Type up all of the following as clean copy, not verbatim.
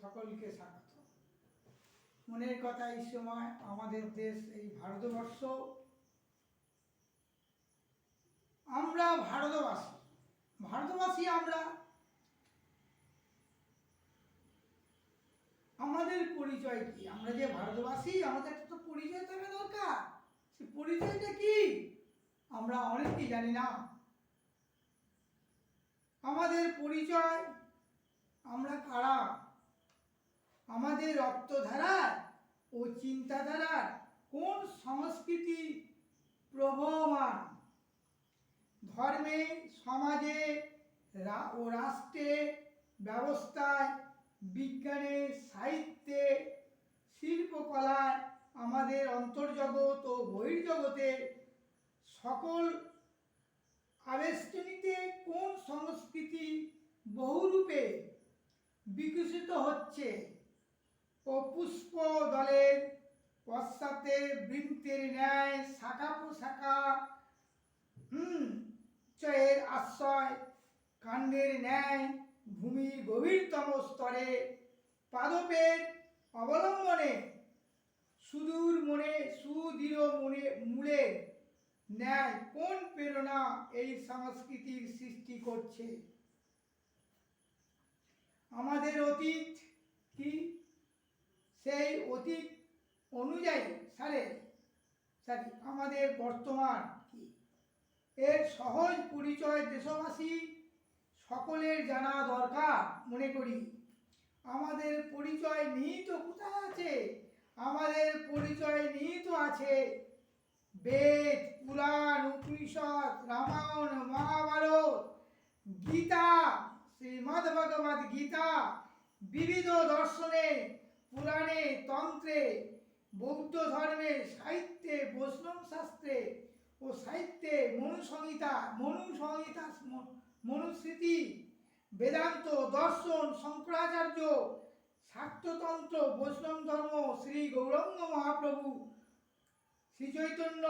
সকলকে স্বাগত। মনের কথা এই সময় আমাদের দেশ এই ভারতবর্ষ, আমরা ভারতবাসী আমরা আমাদের পরিচয় কি? আমরা যে ভারতবাসী, আমাদের একটা তো পরিচয় থাকা দরকার। সে পরিচয়টা কি আমরা অনেকেই জানি না। আমাদের পরিচয়, আমরা কারা, আমাদের রক্তধারার ও চিন্তাধারার কোন সংস্কৃতি প্রবহমান, ধর্মে, সমাজে ও রাষ্ট্রে, ব্যবস্থায়, বিজ্ঞানে, সাহিত্যে, শিল্পকলায়, আমাদের অন্তর্জগৎ ও বহির্জগতের সকল আবেষ্টনীতে কোন সংস্কৃতি বহুরূপে বিকশিত হচ্ছে ও পুষ্প দলের পশ্চাতে বৃন্তের ন্যায় শাখা প্রশাখা চয়ের আশ্রয় কাণ্ডের ন্যায় ভূমির গভীরতম স্তরে পাদপের অবলম্বনে সুদৃঢ় মূলের ন্যায় কোন প্রেরণা এই সংস্কৃতির সৃষ্টি করছে? আমাদের অতীত কি? সেই অতীত অনুযায়ী আমাদের বর্তমান কি? এর সহজ পরিচয় দেশবাসী সকলের জানা দরকার মনে করি। আমাদের পরিচয় নিহিত কোথায় আছে? আমাদের পরিচয় নিহিত আছে বেদ, পুরাণ, উপনিষদ, রামায়ণ, মহাভারত, গীতা, শ্রীমদ্ ভগবদ গীতা, বিবিধ দর্শনে, পুরাণে, তন্ত্রে, বৌদ্ধ ধর্মে, সাহিত্যে, বৈষ্ণব শাস্ত্রে ও সাহিত্যে, মনুস্মৃতি, বেদান্ত, দর্শন, শঙ্করাচার্য, শাক্ততন্ত্র, বৈষ্ণব ধর্ম, শ্রী গৌরাঙ্গ মহাপ্রভু, শ্রী চৈতন্য,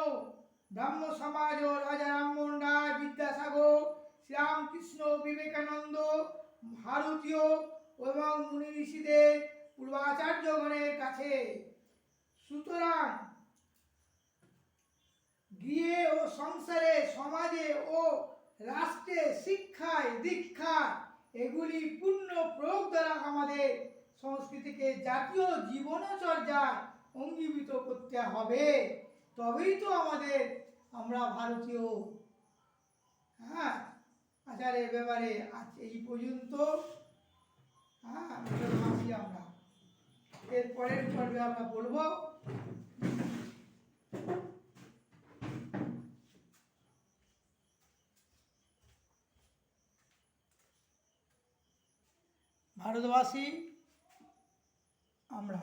ব্রহ্ম সমাজ, রাজা রামমোহন রায়, বিদ্যাসাগর, শ্রীরামকৃষ্ণ, বিবেকানন্দ, ভারতীয় এবং মুনি ঋষিদের পূর্বাচার্যগণের কাছে। সুতরাং গৃহে ও সংসারে, সমাজে ও রাষ্ট্রে, শিক্ষায়, দীক্ষায় এগুলি পূর্ণ প্রয়োগ দ্বারা আমাদের সংস্কৃতিকে জাতীয় জীবনচর্যায় অঙ্গীভূত করতে হবে। তবেই তো আমরা ভারতীয়। আচারের ব্যাপারে আজ এই পর্যন্ত। আমরা এর পরের পর্বে আমরা বলবো ভারতবাসী আমরা।